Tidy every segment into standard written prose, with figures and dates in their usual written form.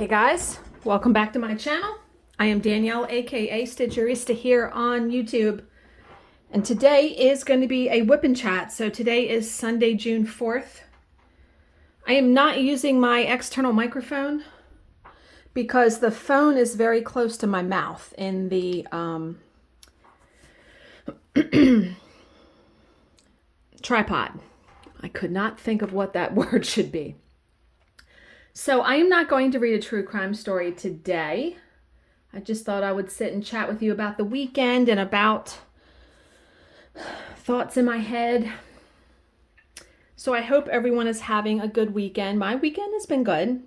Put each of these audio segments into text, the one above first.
Hey guys, welcome back to my channel. I am Danielle, aka Stitcherista, here on YouTube. And today is going to be a whip and chat. So today is Sunday, June 4th. I am not using my external microphone because the phone is very close to my mouth in the tripod. I could not think of what that word should be. So I am not going to read a true crime story today. I just thought I would sit and chat with you about the weekend and about thoughts in my head. So I hope everyone is having a good weekend. My weekend has been good.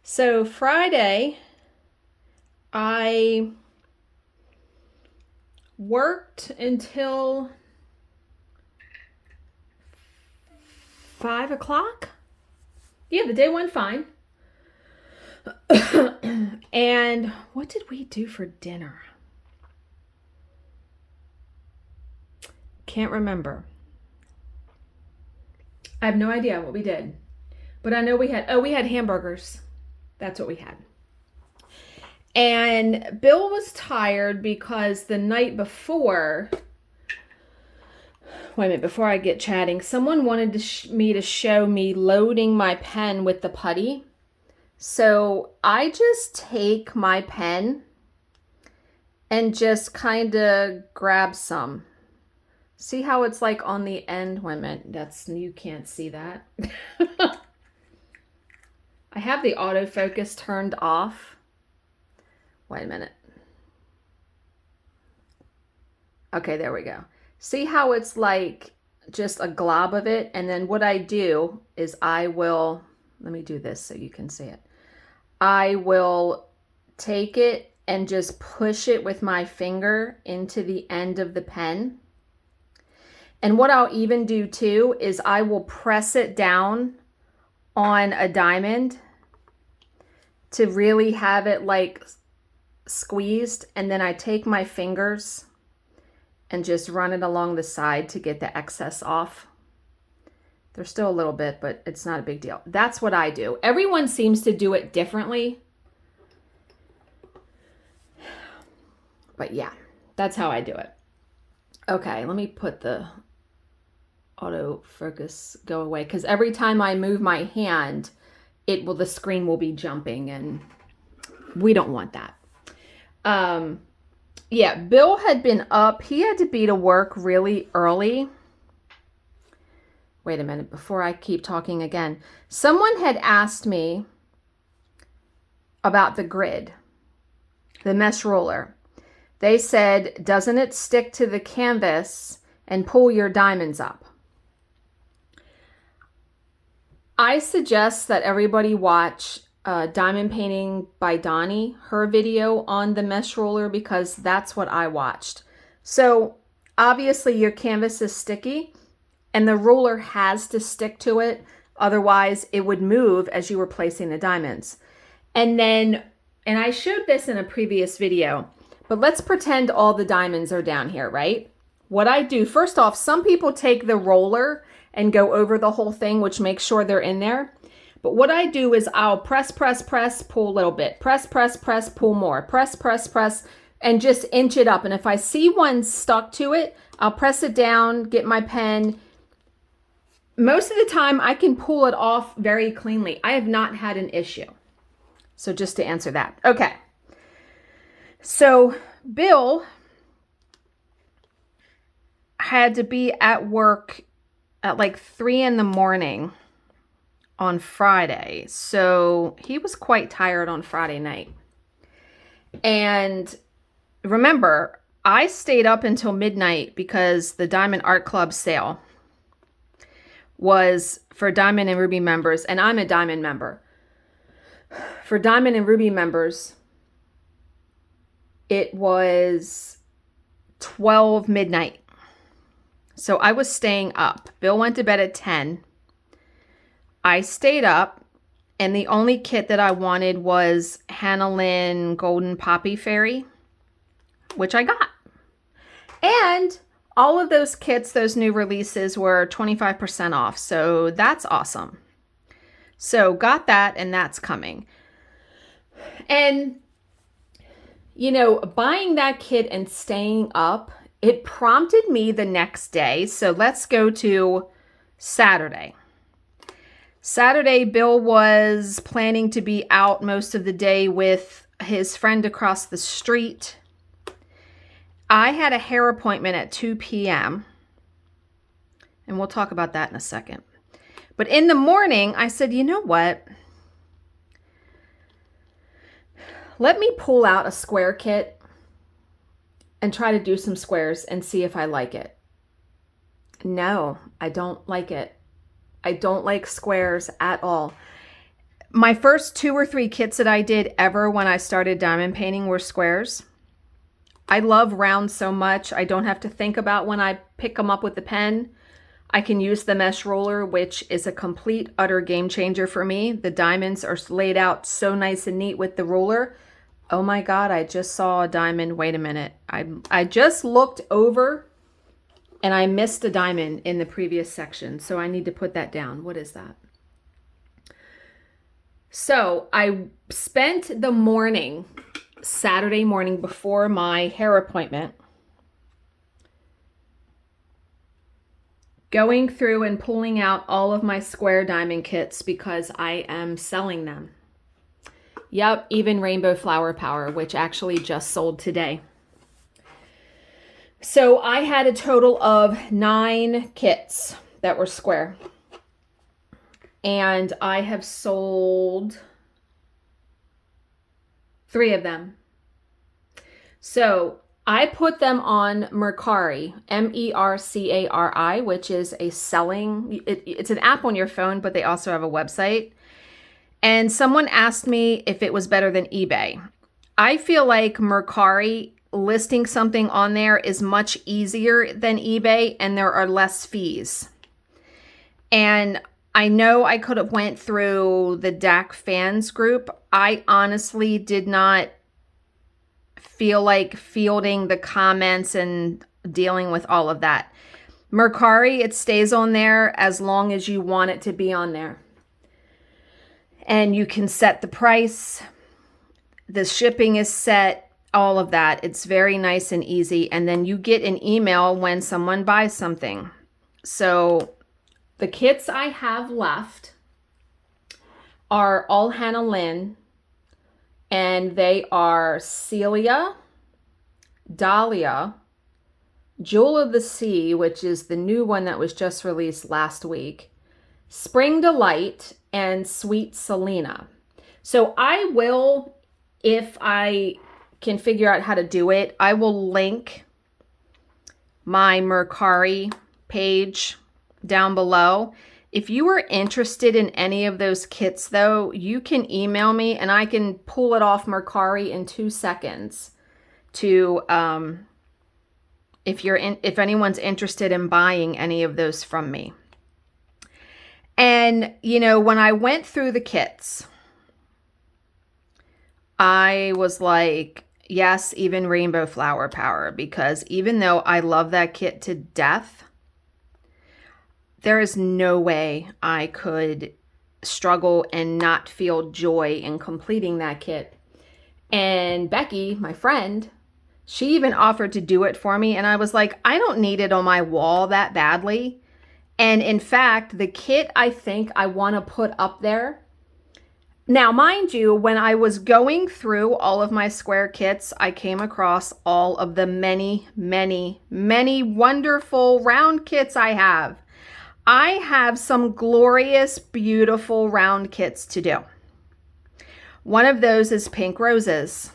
So Friday, I worked until 5 o'clock. Yeah, the day went fine. And what did we do for dinner? Can't remember. I have no idea what we did. But I know we had hamburgers. That's what we had. And Bill was tired because the night before, wait a minute, before I get chatting, someone wanted me to show me loading my pen with the putty. So I just take my pen and just kind of grab some. See how it's like on the end? Wait a minute, you can't see that. I have the autofocus turned off. Wait a minute. Okay, there we go. See how it's like just a glob of it? And then what I do is let me do this so you can see it. I will take it and just push it with my finger into the end of the pen. And what I'll even do too is I will press it down on a diamond to really have it like squeezed. And then I take my fingers and just run it along the side to get the excess off. There's still a little bit, but it's not a big deal. That's what I do. Everyone seems to do it differently. But yeah, that's how I do it. Okay, let me put the autofocus go away, because every time I move my hand, the screen will be jumping, and we don't want that. Yeah, Bill had been up. He had to be to work really early. Wait a minute, before I keep talking again. Someone had asked me about the grid, the mesh roller. They said, doesn't it stick to the canvas and pull your diamonds up? I suggest that everybody watch Diamond Painting by Donnie, her video on the mesh roller, because that's what I watched. So obviously your canvas is sticky and the roller has to stick to it. Otherwise it would move as you were placing the diamonds. And I showed this in a previous video, but let's pretend all the diamonds are down here, right? What I do, first off, some people take the roller and go over the whole thing, which makes sure they're in there. But what I do is I'll press, pull a little bit. Press, pull more. Press, and just inch it up. And if I see one stuck to it, I'll press it down, get my pen. Most of the time, I can pull it off very cleanly. I have not had an issue. So just to answer that. Okay. So Bill had to be at work at like 3 in the morning on Friday. So he was quite tired on Friday night. And remember, I stayed up until midnight because the Diamond Art Club sale was for Diamond and Ruby members, and I'm a Diamond member. For Diamond and Ruby members, it was 12 midnight. So I was staying up. Bill went to bed at 10. I stayed up, and the only kit that I wanted was Hannah Lynn Golden Poppy Fairy, which I got. And all of those kits, those new releases, were 25% off. So that's awesome. So got that, and that's coming. And, you know, buying that kit and staying up, it prompted me the next day. So let's go to Saturday. Saturday, Bill was planning to be out most of the day with his friend across the street. I had a hair appointment at 2 p.m. and we'll talk about that in a second. But in the morning, I said, you know what? Let me pull out a square kit and try to do some squares and see if I like it. No, I don't like it. I don't like squares at all. My first 2 or 3 kits that I did ever when I started diamond painting were squares. I love rounds so much. I don't have to think about when I pick them up with the pen. I can use the mesh roller, which is a complete, utter game changer for me. The diamonds are laid out so nice and neat with the ruler. Oh my God, I just saw a diamond. Wait a minute. I just looked over and I missed a diamond in the previous section. So I need to put that down. What is that? So I spent the morning, Saturday morning before my hair appointment, going through and pulling out all of my square diamond kits because I am selling them. Yep, even Rainbow Flower Power, which actually just sold today. So I had a total of 9 kits that were square. And I have sold 3 of them. So I put them on Mercari, Mercari, which is a selling, it's an app on your phone, but they also have a website. And someone asked me if it was better than eBay. I feel like Mercari listing something on there is much easier than eBay and there are less fees. And I know I could have went through the DAC fans group. I honestly did not feel like fielding the comments and dealing with all of that. Mercari, it stays on there as long as you want it to be on there. And you can set the price. The shipping is set. All of that. It's very nice and easy. And then you get an email when someone buys something. So the kits I have left are all Hannah Lynn, and they are Celia, Dahlia, Jewel of the Sea, which is the new one that was just released last week, Spring Delight, and Sweet Selena. So I will, if I can figure out how to do it, I will link my Mercari page down below. If you are interested in any of those kits though, you can email me and I can pull it off Mercari in 2 seconds to if anyone's interested in buying any of those from me. And you know, when I went through the kits, I was like, yes, even Rainbow Flower Power, because even though I love that kit to death, there is no way I could struggle and not feel joy in completing that kit. And Becky, my friend, she even offered to do it for me. And I was like, I don't need it on my wall that badly. And in fact, the kit I think I want to put up there. Now, mind you, when I was going through all of my square kits, I came across all of the many, many, many wonderful round kits I have. I have some glorious, beautiful round kits to do. One of those is Pink Roses.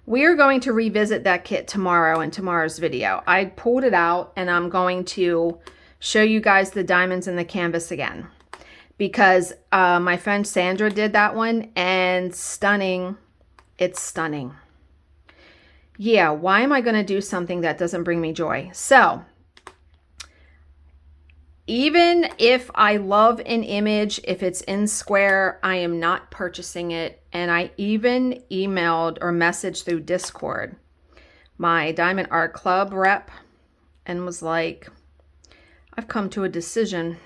We are going to revisit that kit tomorrow in tomorrow's video. I pulled it out and I'm going to show you guys the diamonds in the canvas again. Because my friend Sandra did that one and stunning. It's stunning. Yeah, why am I going to do something that doesn't bring me joy? So, even if I love an image, if it's in square, I am not purchasing it. And I even emailed or messaged through Discord my Diamond Art Club rep and was like, I've come to a decision.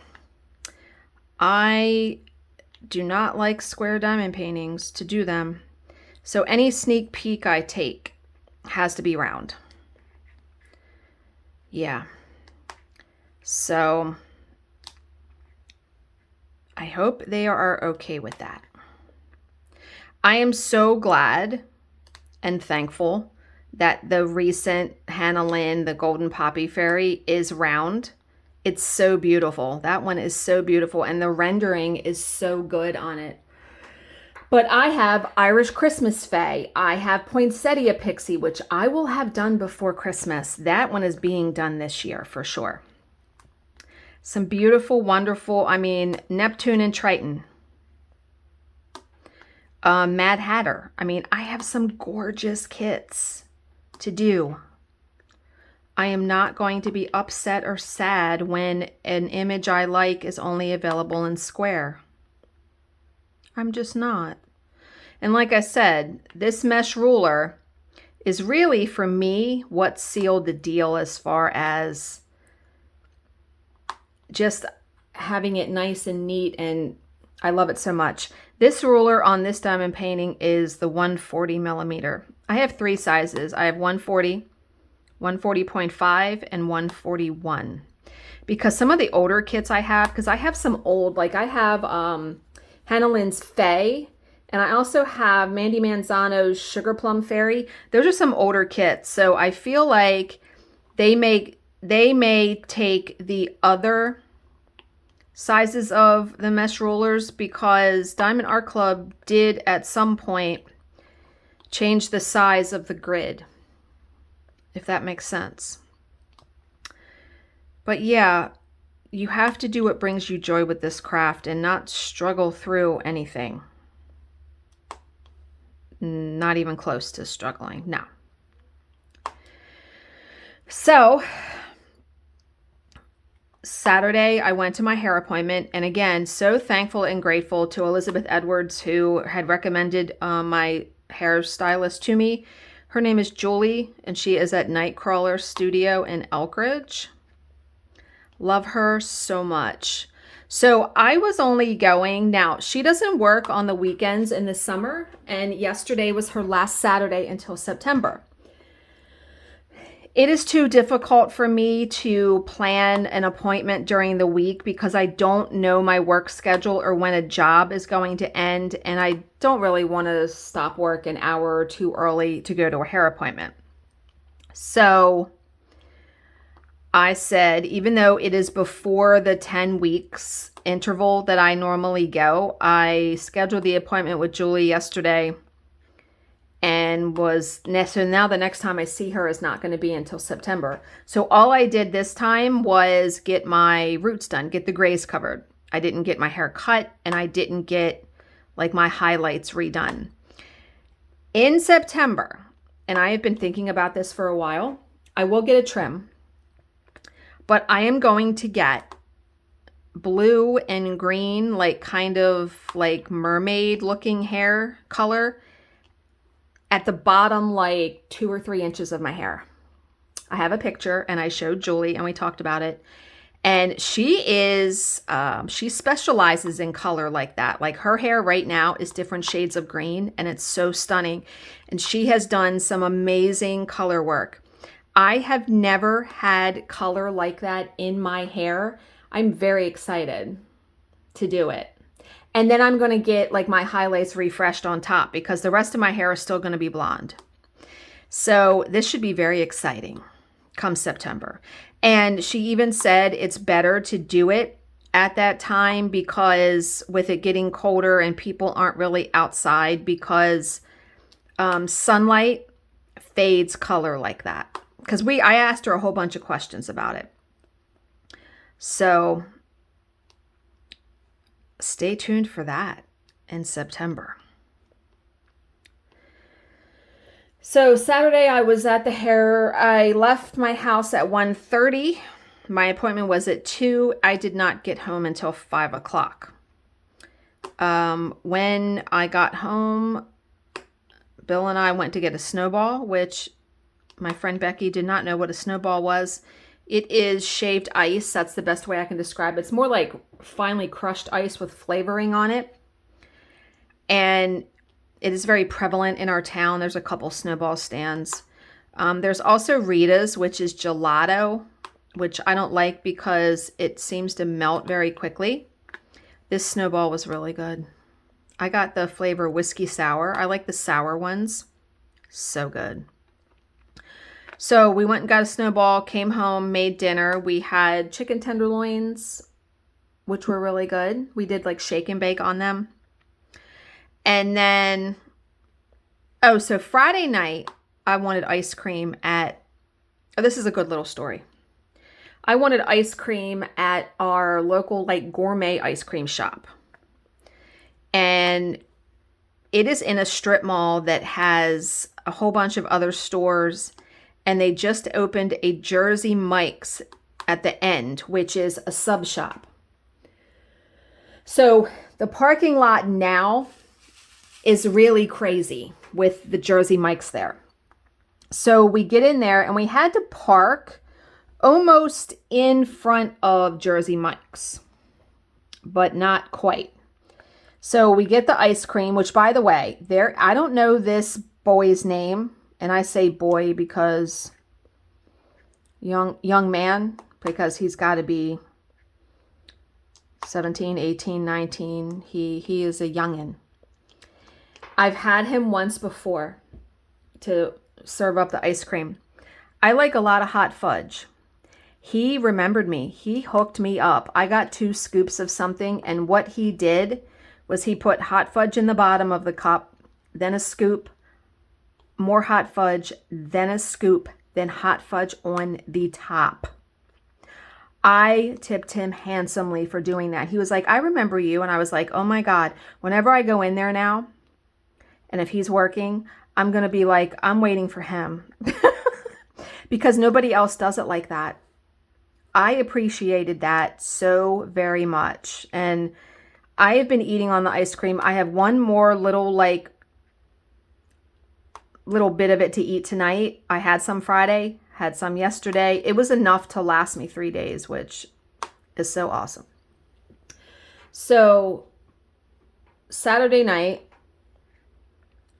I do not like square diamond paintings to do them. So any sneak peek I take has to be round. Yeah. So I hope they are okay with that. I am so glad and thankful that the recent Hannah Lynn, the Golden Poppy Fairy, is round. It's so beautiful. That one is so beautiful, and the rendering is so good on it. But I have Irish Christmas Fae. I have Poinsettia Pixie, which I will have done before Christmas. That one is being done this year for sure. Some beautiful, wonderful, Neptune and Triton. Mad Hatter. I have some gorgeous kits to do. I am not going to be upset or sad when an image I like is only available in square. I'm just not. And like I said, this mesh ruler is really, for me, what sealed the deal as far as just having it nice and neat, and I love it so much. This ruler on this diamond painting is the 140 millimeter. I have 3 sizes. I have 140, 140.5, and 141. Because some of the older kits I have, because I have some old, like I have Hannah Lynn's Fae, and I also have Mandy Manzano's Sugar Plum Fairy. Those are some older kits, so I feel like they may take the other sizes of the mesh rulers, because Diamond Art Club did at some point change the size of the grid, if that makes sense. But yeah, you have to do what brings you joy with this craft and not struggle through anything. Not even close to struggling, no. So Saturday, I went to my hair appointment, and again, so thankful and grateful to Elizabeth Edwards, who had recommended my hairstylist to me. Her name is Julie, and she is at Nightcrawler Studio in Elkridge. Love her so much. So I was only going, now she doesn't work on the weekends in the summer, and yesterday was her last Saturday until September. It is too difficult for me to plan an appointment during the week because I don't know my work schedule or when a job is going to end, and I don't really want to stop work an hour or two early to go to a hair appointment. So I said, even though it is before the 10 weeks interval that I normally go, I scheduled the appointment with Julie yesterday, and so now the next time I see her is not going to be until September. So all I did this time was get my roots done, get the grays covered. I didn't get my hair cut, and I didn't get like my highlights redone. In September, and I have been thinking about this for a while, I will get a trim, but I am going to get blue and green, like kind of like mermaid looking hair color at the bottom, like 2 or 3 inches of my hair. I have a picture, and I showed Julie, and we talked about it. And she specializes in color like that. Like her hair right now is different shades of green, and it's so stunning. And she has done some amazing color work. I have never had color like that in my hair. I'm very excited to do it. And then I'm going to get like my highlights refreshed on top because the rest of my hair is still going to be blonde. So this should be very exciting come September. And she even said it's better to do it at that time because with it getting colder and people aren't really outside, because sunlight fades color like that. Because I asked her a whole bunch of questions about it. So stay tuned for that in September. So Saturday I was at the hair. I left my house at 1:30. My appointment was at 2. I did not get home until 5 o'clock. When I got home, Bill and I went to get a snowball, which my friend Becky did not know what a snowball was. It is shaved ice. That's the best way I can describe it. It's more like finely crushed ice with flavoring on it. and it is very prevalent in our town. There's a couple snowball stands. There's also Rita's, which is gelato, which I don't like because it seems to melt very quickly. This snowball was really good. I got the flavor whiskey sour. I like the sour ones. So good. So we went and got a snowball, came home, made dinner. We had chicken tenderloins, which were really good. We did like shake and bake on them. And then, so Friday night, I wanted ice cream this is a good little story. I wanted ice cream at our local like gourmet ice cream shop. And it is in a strip mall that has a whole bunch of other stores. And they just opened a Jersey Mike's at the end, which is a sub shop. So the parking lot now is really crazy with the Jersey Mike's there. So we get in there and we had to park almost in front of Jersey Mike's, but not quite. So we get the ice cream, which by the way, I don't know this boy's name. And I say boy because young man, because he's got to be 17, 18, 19. He is a youngin'. I've had him once before to serve up the ice cream. I like a lot of hot fudge. He remembered me. He hooked me up. I got 2 scoops of something, and what he did was he put hot fudge in the bottom of the cup, then a scoop, more hot fudge, then a scoop, then hot fudge on the top. I tipped him handsomely for doing that. He was like, I remember you. And I was like, oh my God, whenever I go in there now, and if he's working, I'm going to be like, I'm waiting for him. Because nobody else does it like that. I appreciated that so very much. And I have been eating on the ice cream. I have one more little bit of it to eat tonight. I had some Friday, had some yesterday. It was enough to last me 3 days, which is so awesome. So Saturday night,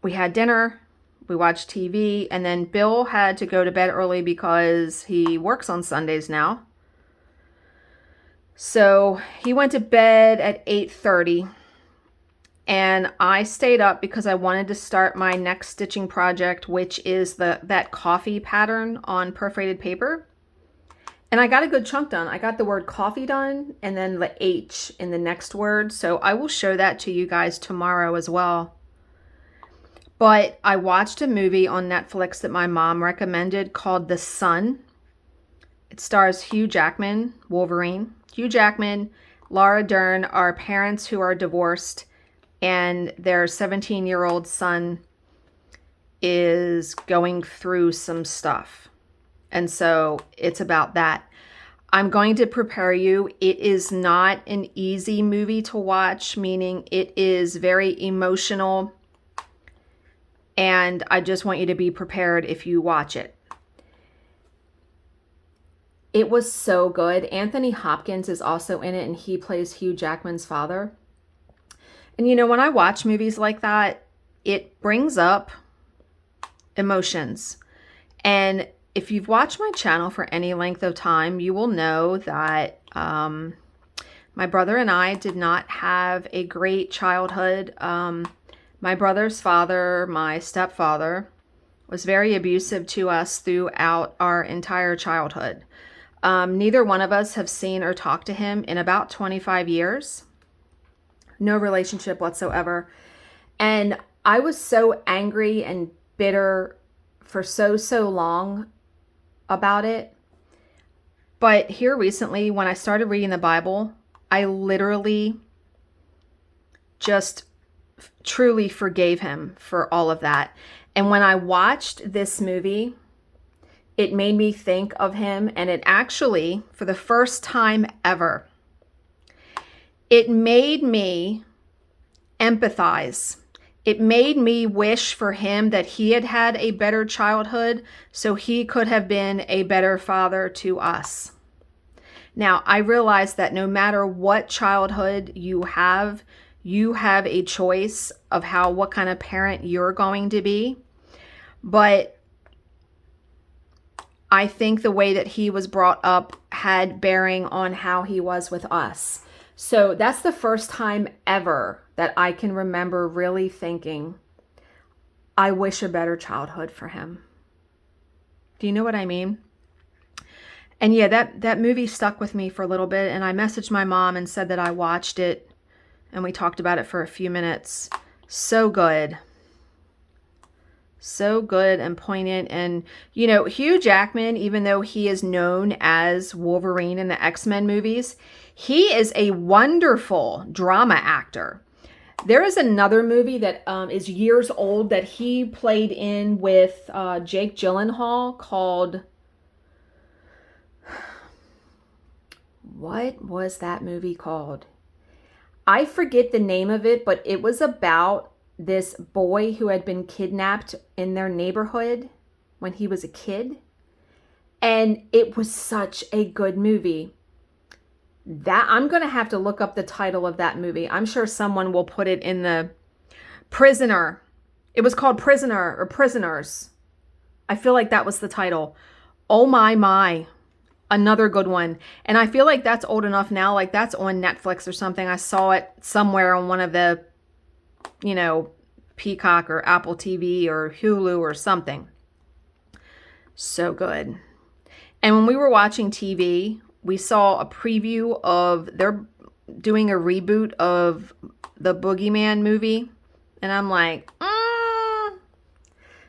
we had dinner, we watched TV, and then Bill had to go to bed early because he works on Sundays now. So he went to bed at 8:30. And I stayed up because I wanted to start my next stitching project, which is that coffee pattern on perforated paper. And I got a good chunk done. I got the word coffee done and then the H in the next word. So I will show that to you guys tomorrow as well. But I watched a movie on Netflix that my mom recommended called The Sun. It stars Hugh Jackman, Wolverine. Hugh Jackman, Laura Dern are parents who are divorced. And their 17-year-old son is going through some stuff. And so it's about that. I'm going to prepare you. It is not an easy movie to watch, meaning it is very emotional. And I just want you to be prepared if you watch it. It was so good. Anthony Hopkins is also in it, and he plays Hugh Jackman's father. And you know, when I watch movies like that, it brings up emotions. And if you've watched my channel for any length of time, you will know that my brother and I did not have a great childhood. My brother's father, my stepfather, was very abusive to us throughout our entire childhood. Neither one of us have seen or talked to him in about 25 years. No relationship whatsoever. And I was so angry and bitter for so long about it. But here recently, when I started reading the Bible, I literally just truly forgave him for all of that. And when I watched this movie, it made me think of him. And it actually, for the first time ever, it made me empathize. It made me wish for him that he had had a better childhood so he could have been a better father to us. Now, I realize that no matter what childhood you have, You have a choice of what kind of parent you're going to be. But I think the way that he was brought up had bearing on how he was with us. So that's the first time ever that I can remember really thinking, I wish a better childhood for him. Do you know what I mean? And yeah, that movie stuck with me for a little bit, and I messaged my mom and said that I watched it, and we talked about it for a few minutes. So good. So good and poignant. And, you know, Hugh Jackman, even though he is known as Wolverine in the X-Men movies, he is a wonderful drama actor. There is another movie that is years old that he played in with Jake Gyllenhaal called... What was that movie called? I forget the name of it, but it was about this boy who had been kidnapped in their neighborhood when he was a kid. And it was such a good movie. That I'm going to have to look up the title of that movie. I'm sure someone will put it in the Prisoner. It was called Prisoner or Prisoners. I feel like that was the title. Oh my. Another good one. And I feel like that's old enough now. Like that's on Netflix or something. I saw it somewhere on one of the, you know, Peacock or Apple TV or Hulu or something. So good. And when we were watching TV, we saw a preview of, they're doing a reboot of the Boogeyman movie. And I'm like,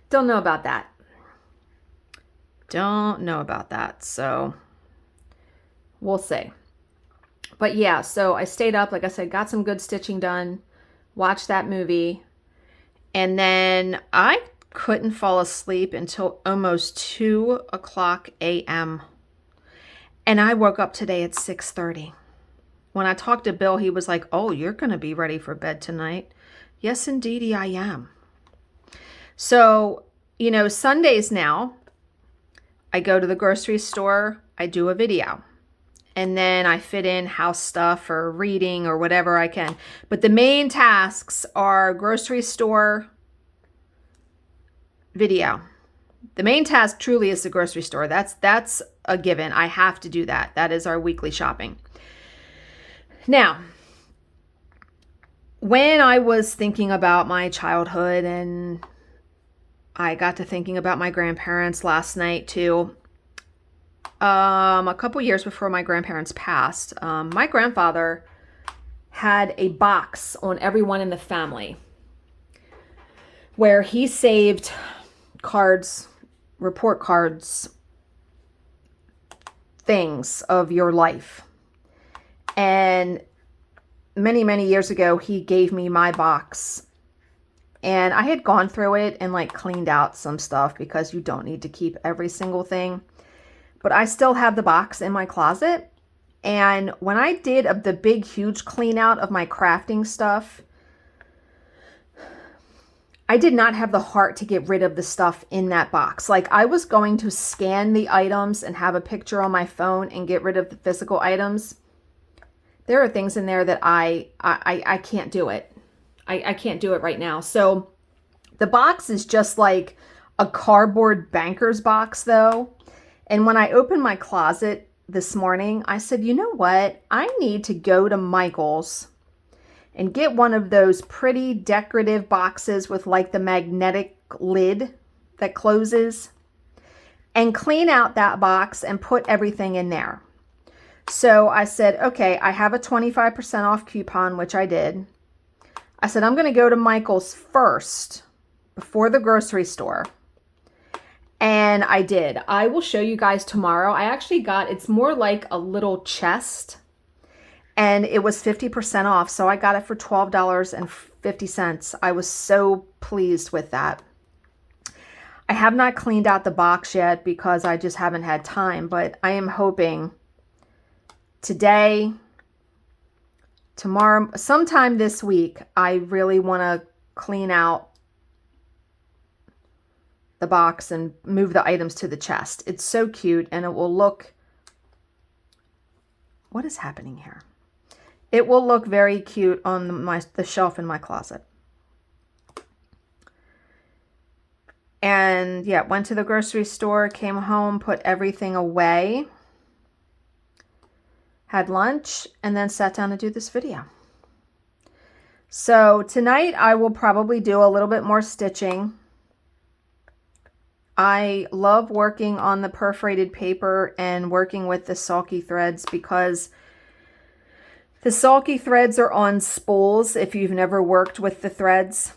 don't know about that. Don't know about that. So we'll see. But yeah, so I stayed up, like I said, got some good stitching done, watched that movie, and then I couldn't fall asleep until almost 2 o'clock a.m. And I woke up today at 6:30. When I talked to Bill, he was like, oh, you're going to be ready for bed tonight. Yes, indeedy, I am. So, you know, Sundays now, I go to the grocery store, I do a video. And then I fit in house stuff or reading or whatever I can. But the main tasks are grocery store, video. The main task truly is the grocery store. That's a given. I have to do that. That is our weekly shopping. Now, when I was thinking about my childhood, and I got to thinking about my grandparents last night too, a couple years before my grandparents passed, my grandfather had a box on everyone in the family where he saved cards, report cards, things of your life. And many years ago, he gave me my box. And I had gone through it and like cleaned out some stuff because you don't need to keep every single thing. But I still have the box in my closet. And when I did the big, huge clean out of my crafting stuff, I did not have the heart to get rid of the stuff in that box. Like I was going to scan the items and have a picture on my phone and get rid of the physical items. There are things in there that I can't do it. I can't do it right now. So the box is just like a cardboard banker's box though. And when I opened my closet this morning, I said, you know what? I need to go to Michael's and get one of those pretty decorative boxes with like the magnetic lid that closes and clean out that box and put everything in there. So I said, okay, I have a 25% off coupon, which I did. I said, I'm going to go to Michael's first before the grocery store. And I did. I will show you guys tomorrow. I actually got, it's more like a little chest. And it was 50% off. So I got it for $12.50. I was so pleased with that. I have not cleaned out the box yet because I just haven't had time. But I am hoping today, tomorrow, sometime this week, I really want to clean out the box and move the items to the chest. It's so cute and it will look, what is happening here? It will look very cute on the shelf in my closet. And yeah, went to the grocery store, came home, put everything away, had lunch, and then sat down to do this video. So tonight I will probably do a little bit more stitching. I love working on the perforated paper and working with the sulky threads because the sulky threads are on spools if you've never worked with the threads,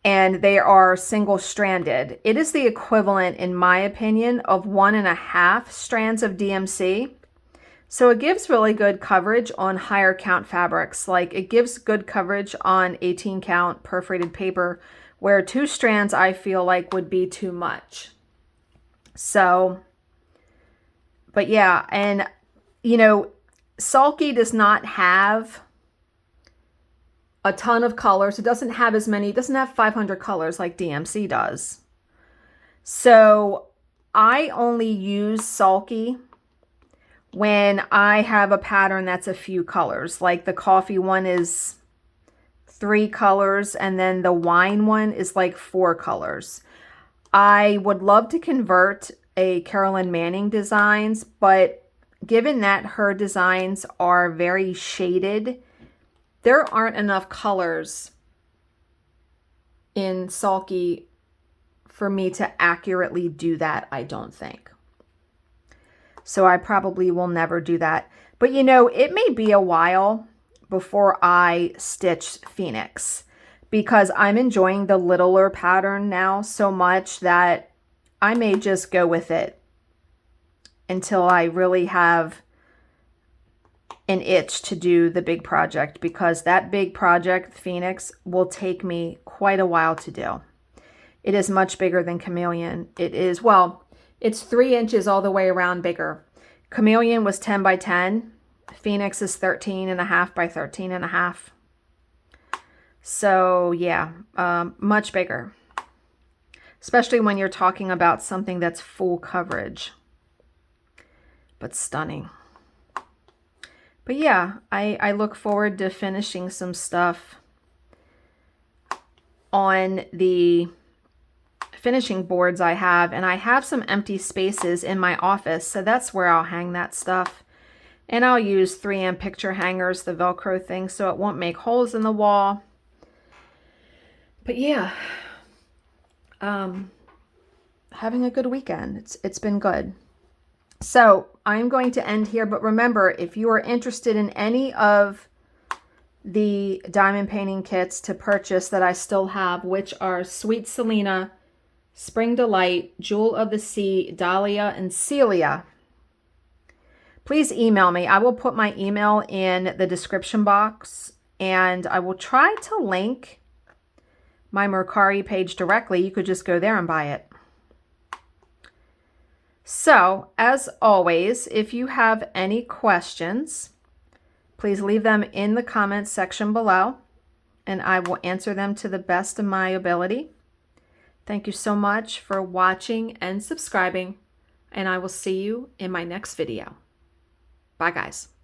and they are single-stranded. It is the equivalent, in my opinion, of 1.5 strands of DMC. So it gives really good coverage on higher count fabrics. Like it gives good coverage on 18 count perforated paper, where 2 strands I feel like would be too much. So, but yeah, and you know, sulky does not have a ton of colors. It doesn't have as many, it doesn't have 500 colors like DMC does. So I only use sulky when I have a pattern that's a few colors. Like the coffee one is 3 colors, and then the wine one is like 4 colors. I would love to convert a Carolyn Manning designs, but given that her designs are very shaded, there aren't enough colors in sulky for me to accurately do that, I don't think. So I probably will never do that. But you know, it may be a while before I stitch Phoenix, because I'm enjoying the littler pattern now so much that I may just go with it until I really have an itch to do the big project, because that big project, Phoenix, will take me quite a while to do. It is much bigger than Chameleon. It is, well, it's 3 inches all the way around bigger. Chameleon was 10 by 10. Phoenix is 13.5 by 13.5. So yeah, much bigger. Especially when you're talking about something that's full coverage. But stunning. But yeah, I look forward to finishing some stuff on the finishing boards I have. And I have some empty spaces in my office, so that's where I'll hang that stuff. And I'll use 3M picture hangers, the Velcro thing, so it won't make holes in the wall. But yeah, having a good weekend. It's been good. So I'm going to end here, but remember, if you are interested in any of the diamond painting kits to purchase that I still have, which are Sweet Selena, Spring Delight, Jewel of the Sea, Dahlia, and Celia, please email me. I will put my email in the description box, and I will try to link my Mercari page directly. You could just go there and buy it. So, as always, if you have any questions, please leave them in the comments section below, and I will answer them to the best of my ability. Thank you so much for watching and subscribing, and I will see you in my next video. Bye, guys.